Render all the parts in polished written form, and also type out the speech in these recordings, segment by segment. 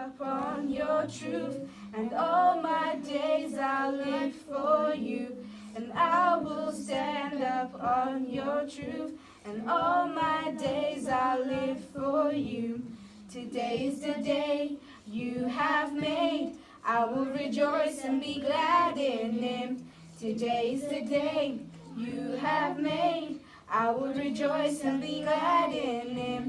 Upon your truth, and all my days I'll live for you, and I will stand up on your truth, and all my days I'll live for you. Today is the day you have made, I will rejoice and be glad in him. Today is the day you have made, I will rejoice and be glad in him.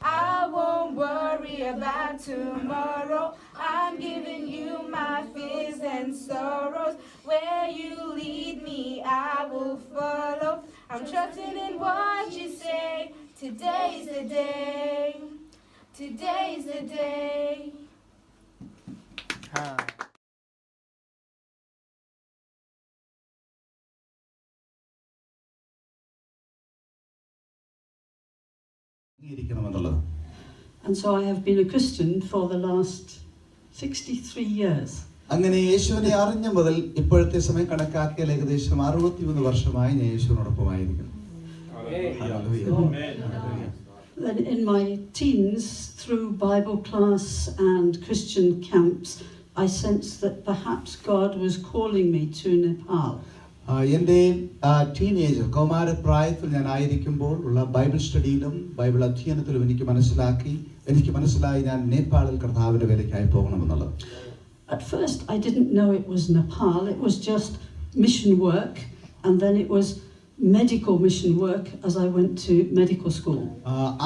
I won't worry about tomorrow, I'm giving you my fears and sorrows. Where you lead me, I will follow. I'm trusting in what you say. Today's the day. Today's the day. And so I have been a Christian for the last 63 years. അങ്ങനെ യേശുവിനെ അറിഞ്ഞ മുതൽ ഇപ്പോഴത്തെ സമയം കണക്കാക്കിയാൽ ഏകദേശം 63 വർഷമായി ഞാൻ യേശുവിനോടൊപ്പമായിരിക്കുന്നു. Then in my teens, through Bible class and Christian camps, I sensed that perhaps God was calling me to Nepal. എൻ്റെ ടീനേജർ കൗമാരപ്രായത്തിൽ ഞാൻ ആയിരിക്കുമ്പോൾ ഉള്ള ബൈബിൾ സ്റ്റഡിയിലും ബൈബിൾ അധ്യയനത്തിലും എനിക്ക് മനസ്സിലായി ഞാൻ നേപ്പാളിൽ കർത്താവിന്റെ വേലയ്ക്കായി പോകണമെന്നുള്ളത്. At first I didn't know it was Nepal. It was just mission work, and then it was medical mission work as I went to medical school.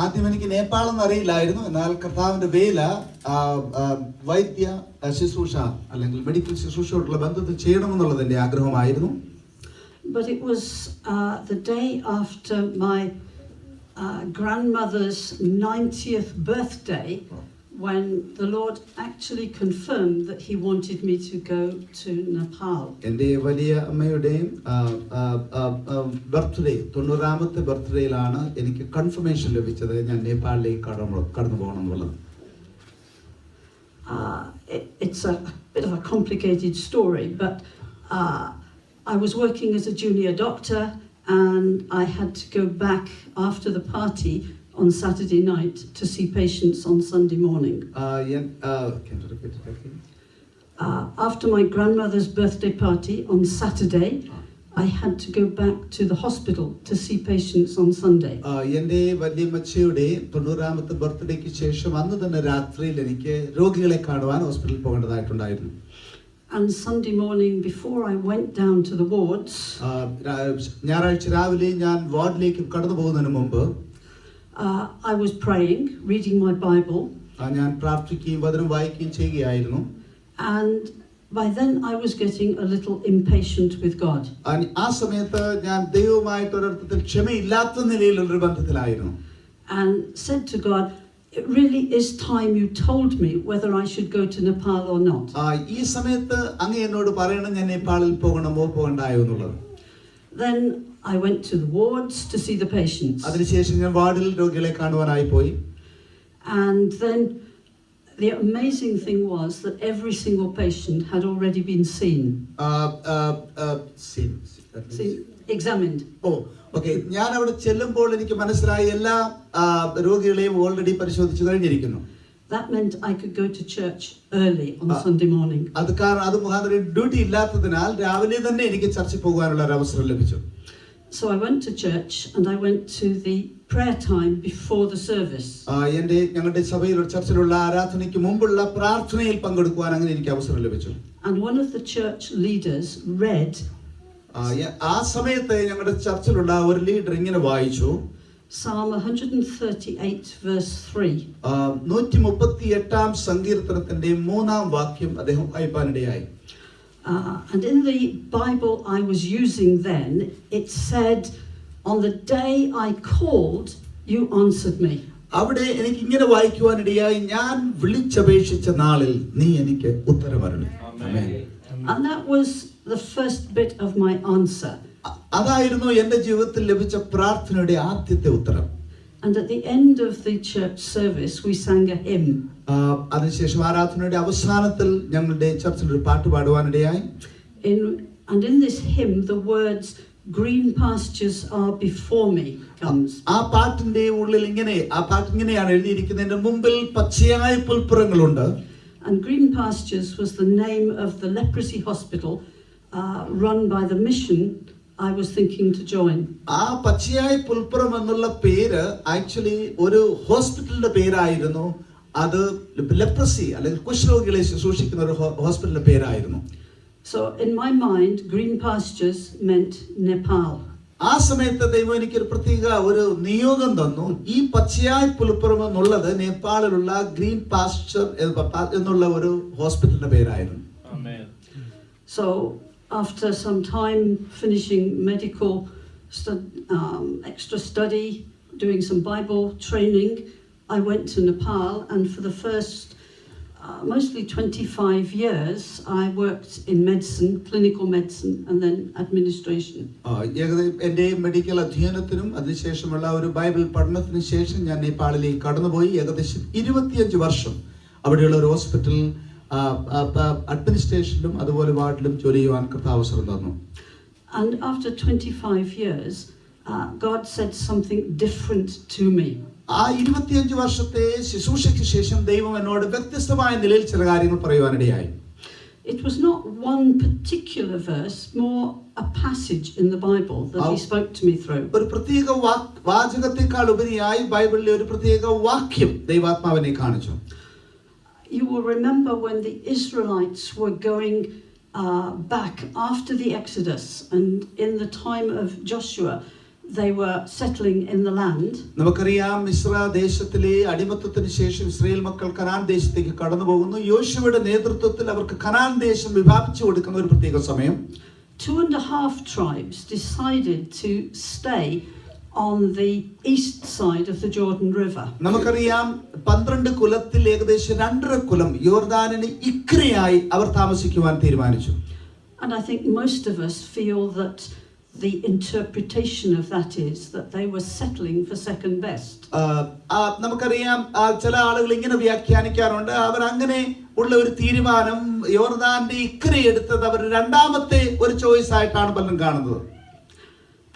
ആദ്യം എനിക്ക് നേപ്പാൾ എന്ന് അറിയില്ലായിരുന്നു, എന്നാൽ കർത്താവിന്റെ വേല വൈദ്യ ശുശ്രൂഷ അല്ലെങ്കിൽ മെഡിക്കൽ ശുശ്രൂഷയോടുള്ള ബന്ധത്തിൽ ചെയ്യണമെന്നുള്ളത് എൻ്റെ ആഗ്രഹമായിരുന്നു. But it was the day after my grandmother's 90th birthday when the Lord actually confirmed that he wanted me to go to Nepal. എൻ്റെ വലിയ അമ്മയുടെയും ബർത്ത്ഡേ 90ാമത്തെ ബർത്ത്ഡേയിലാണ് എനിക്ക് കൺഫർമേഷൻ ലഭിച്ചത് ഞാൻ നേപ്പാളിലേക്ക് കടന്നു പോകണമെന്നുള്ളത്. It's a bit of a complicated story, but I was working as a junior doctor and I had to go back after the party on Saturday night to see patients on Sunday morning. Can you repeat it again? After my grandmother's birthday party on Saturday, I had to go back to the hospital to see patients on Sunday. എൻ്റെ വല്യമ്മച്ചിയുടെ 90ാമത്തെ ബർത്ത്ഡേക്ക് ശേഷം അന്ന് തന്നെ രാത്രിയിൽ എനിക്ക് രോഗികളെ കാണുവാൻ ഹോസ്പിറ്റലിൽ പോകേണ്ടതായിട്ടുണ്ടായിരുന്നു. And Sunday morning, before I went down to the wards, ഞായറാഴ്ച രാവിലെ ഞാൻ വാർഡിലേക്ക് കടന്നു പോകുന്നതിന് മുമ്പ് I was praying, reading my Bible. ഞാൻ പ്രാർത്ഥിക്കുകയും വചനം വായിക്കുകയും ചെയ്യുകയായിരുന്നു. And by then I was getting a little impatient with God. ആ സമയത്ത് ഞാൻ ദൈവവുമായിട്ട് ഒരർത്ഥത്തിൽ ക്ഷമയില്ലാത്ത നിലയിലുള്ള ഒരു ബന്ധത്തിലായിരുന്നു. And said to God, it really is time you told me whether I should go to Nepal or not. ഈ സമയത്ത് അങ്ങ് എന്നോട് പറയണം ഞാൻ നേപ്പാളിൽ പോകണമോ പോകണ്ടായോ എന്നുള്ളത്. Then I went to the wards to see the patients. അതിനുശേഷം ഞാൻ വാർഡിൽ രോഗികളെ കാണുവാനായി പോയി. And then the amazing thing was that every single patient had already been seen. Examined. Okay, ഞാൻ അവിടെ ചെല്ലുമ്പോൾ എനിക്ക് മനസ്സിലായി എല്ലാ രോഗികളെയും ഓൾറെഡി പരിശോധിച്ചു കഴിഞ്ഞിരിക്കുന്നു. That meant I could go to church early on Sunday morning. അത് മുഖാന്തരം ഡ്യൂട്ടി ഇല്ലാത്തതിനാൽ രാവിലെ തന്നെ എനിക്ക് ചർച്ചിൽ പോകാനുള്ള ഒരു അവസരം ലഭിച്ചു. So I went to church and I went to the prayer time before the service. ഞങ്ങളുടെ സഭയിൽ ചർച്ചിലുള്ള ആരാധനയ്ക്ക് മുമ്പുള്ള പ്രാർത്ഥനയിൽ പങ്കെടുക്കുവാൻ അങ്ങനെ എനിക്ക് അവസരം ലഭിച്ചു. And one of the church leaders read ആ സമയത്ത് ഞങ്ങളുടെ ചർച്ചിലുള്ള ഒരു ലീഡർ ഇങ്ങനെ വായിച്ചു Psalm 138 verse 3. 138 സങ്കീർത്തനത്തിന്റെ 3-ാം വാക്യം അദ്ദേഹം വായിപ്പാനിടയായി. And in the Bible I was using then, it said, on the day I called, you answered me. അവിടെ എനിക്ക് ഇങ്ങനെ വായിക്കുവാനിടയായി, ഞാൻ വിളിച്ചപേക്ഷിച്ച നാളിൽ നീ എനിക്ക് ഉത്തരമരുളി. ആമേൻ. And that was the first bit of my answer. അതായിരുന്നു എൻ്റെ ജീവിതത്തിൽ ലഭിച്ച പ്രാർത്ഥനയുടെ ആദ്യത്തെ ഉത്തരം. And at the end of the church service, we sang a hymn. അതിനുശേഷം ആരാധനയുടെ അവസാനത്തിൽ ഞങ്ങളുടെ ചർച്ചിൽ ഒരു പാട്ട് പാടുവാനിടയായി. And in this hymn, the words "green pastures are before me" comes. ആ പാട്ടിന്റെ ഉള്ളിൽ ഇങ്ങനെയാണ് എഴുതിയിരിക്കുന്നത്, എൻ്റെ മുമ്പിൽ പച്ചയായ പുൽപ്പുറങ്ങളുണ്ട്. And Green Pastures was the name of the leprosy hospital run by the mission I was thinking to join. ആ പച്ചയായ പുൽപ്പുറം എന്നുള്ള പേര് ആക്ച്വലി ഒരു ഹോസ്പിറ്റലിന്റെ പേരായിരുന്നു. അത് ലെപ്രസി അല്ലെങ്കിൽ കുഷ്ഠരോഗികളെ ശുശ്രൂഷിക്കുന്ന ഒരു ഹോസ്പിറ്റലിന്റെ പേരായിരുന്നു. So in my mind, Green Pastures meant Nepal. ആ സമയത്ത് ദൈവം എനിക്കൊരു പ്രത്യേക ഒരു നിയോഗം തന്നു. ഈ പച്ചയായ പുൽപ്പുറം എന്നുള്ളത് നേപ്പാളിലുള്ള ഗ്രീൻ പാസ്ചർ എന്നുള്ള ഒരു ഹോസ്പിറ്റലിന്റെ പേരായിരുന്നു. So after some time finishing medical extra study, doing some Bible training, I went to Nepal, and for the first mostly 25 years I worked in medicine, clinical medicine, and then administration. എൻ്റെ medical അധ്യയനത്തിനും അതിനുശേഷമുള്ള ഒരു Bible പഠനത്തിനു ശേഷം ഞാൻ നേപ്പാളിലേക്ക് കടന്നുപോയി. ഏകദേശം 25 വർഷം അവിടെയുള്ള ഒരു ഹോസ്പിറ്റൽ അഡ്മിനിസ്ട്രേഷനിലും അതുപോലെ വാർഡിലും ജോലി ചെയ്യുവാൻ കർത്താവ് അവസരം തന്നു. And after 25 years, God said something different to me. ആ 25 വർഷത്തെ ശുശ്രൂഷയ്ക്ക് ശേഷം ദൈവം എന്നോട് വ്യത്യസ്തമായ നിലയിൽ ചില കാര്യങ്ങൾ പറയുവാനിടയായി. It was not one particular verse, more a passage in the Bible that he spoke to me through. ഒരു പ്രത്യേക വാചകത്തെക്കാൾ ഉപരിയായി ബൈബിളിലെ ഒരു പ്രത്യേക വാക്യം ദൈവാത്മാവിനെ കാണിച്ചു. You will remember when the Israelites were going back after the Exodus, and in the time of Joshua they were settling in the land. നമുക്കറിയാം Israel ദേശത്തിലെ അടിമത്തത്തിന് ശേഷം ഇസ്രായേൽ മക്കൾ കനാൻ ദേശത്തേക്ക് കടന്നു പോകുന്നു. യോശുവയുടെ നേതൃത്വത്തിൽ അവർക്ക് കനാൻ ദേശം വിഭാഗിച്ചു കൊടുക്കുന്ന ഒരു പ്രത്യേക സമയം 2.5 tribes decided to stay on the east side of the Jordan River. നമുക്കറിയാം 12 കുലത്തിൽ ഏകദേശം 2.5 കുലം യോർദാനിന് ഇക്കരെയായി അവർ താമസിക്കുവാൻ തീരുമാനിച്ചു. And I think most of us feel that the interpretation of that is that they were settling for second best. നമുക്കറിയാം ചില ആളുകൾ ഇങ്ങനെ വ്യാഖ്യാനിക്കാറുണ്ട്, അവർ അങ്ങനെ ഉള്ള ഒരു തീരുമാനം യോർദാന്റെ ഇക്കരെ എടുത്തത് അവർ രണ്ടാമത്തെ ഒരു ചോയ്സ് ആയിട്ടാണ് പലരും കാണുന്നത്.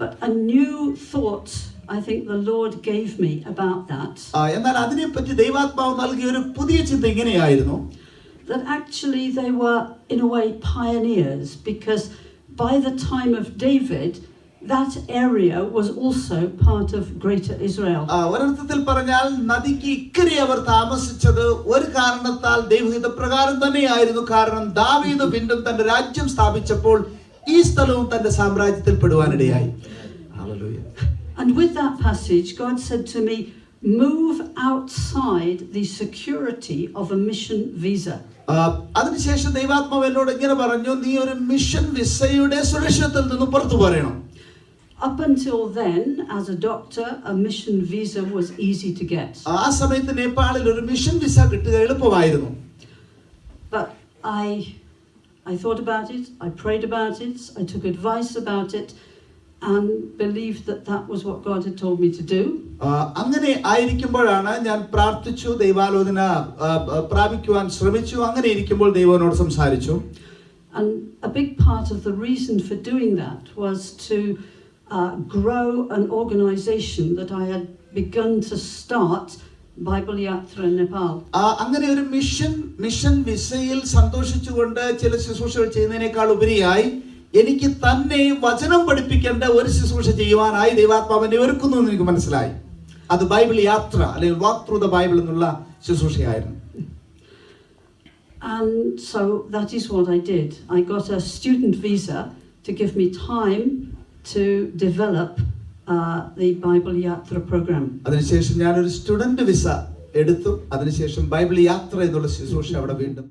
But a new thought I think the Lord gave me about that. എന്നാൽ അതിനെപ്പറ്റി ദൈവാത്മാവ് നൽകിയ ഒരു പുതിയ ചിന്ത ഇങ്ങനെയായിരുന്നു, that actually they were in a way pioneers, because by the time of David that area was also part of Greater Israel. ഒരർത്ഥത്തിൽ പറഞ്ഞാൽ നദിക്ക് ഇക്കരെ അവർ താമസിച്ചത് ഒരു കാരണത്താൽ ദൈവഹിത പ്രകാരം തന്നെയായിരുന്നു. കാരണം ദാവീദ് വീണ്ടും തന്റെ രാജ്യം സ്ഥാപിച്ചപ്പോൾ ഈ സ്ഥലവും തന്റെ സാമ്രാജ്യത്തിൽ പെടുവാനിടയായി. And with that passage God said to me, move outside the security of a mission visa. അതിനുശേഷം ദൈവാത്മാവ് എന്നോട് ഇങ്ങനെ പറഞ്ഞു, നീ ഒരു മിഷൻ വിസയുടെ സുരക്ഷിതത്തിൽ നിന്ന് പുറത്തു പോരണം. Up until then, as a doctor, a mission visa was easy to get. ആ സമയത്ത് നേപ്പാളിൽ ഒരു മിഷൻ വിസ കിട്ടുക എളുപ്പമായിരുന്നു. But I thought about it, I prayed about it, I took advice about it, and believed that was what God had told me to do. അങ്ങനെ ആയിരിക്കുമ്പോഴാണ് ഞാൻ പ്രാർത്ഥിച്ചു, ദൈവാലോചന പ്രാപിക്കുവാൻ ശ്രമിച്ചു. അങ്ങനെ ഇരിക്കുമ്പോൾ ദൈവനോട് സംസാരിച്ചു. And a big part of the reason for doing that was to grow an organization that I had begun to start, Bible Yatra in Nepal. അങ്ങനെ ഒരു മിഷൻ വിസയിൽ സന്തോഷിച്ചുകൊണ്ട് ചില ശുശ്രൂഷകൾ ചെയ്യുന്നതിനേക്കാൾ ഉപരിയായി എനിക്ക് തന്നെ വചനം പഠിപ്പിക്കേണ്ട ഒരു ശുശ്രൂഷ ചെയ്യുവാനായി ദൈവാത്മാവിനെ ഒരുക്കുന്നു എന്ന് എനിക്ക് മനസ്സിലായി. അത് ബൈബിൾ യാത്ര അല്ലെങ്കിൽ വാക്ക് ത്രൂ ദ ബൈബിൾ എന്നുള്ള ശുശ്രൂഷയായിരുന്നു. And so that is what I did. I got a student visa to give me time to develop the Bible Yatra program. അതിനുശേഷം ഞാൻ ഒരു സ്റ്റുഡന്റ് വിസ എടുത്തു. അതിനുശേഷം ബൈബിൾ യാത്ര എന്നുള്ള ശുശ്രൂഷ അവിടെ വീണ്ടും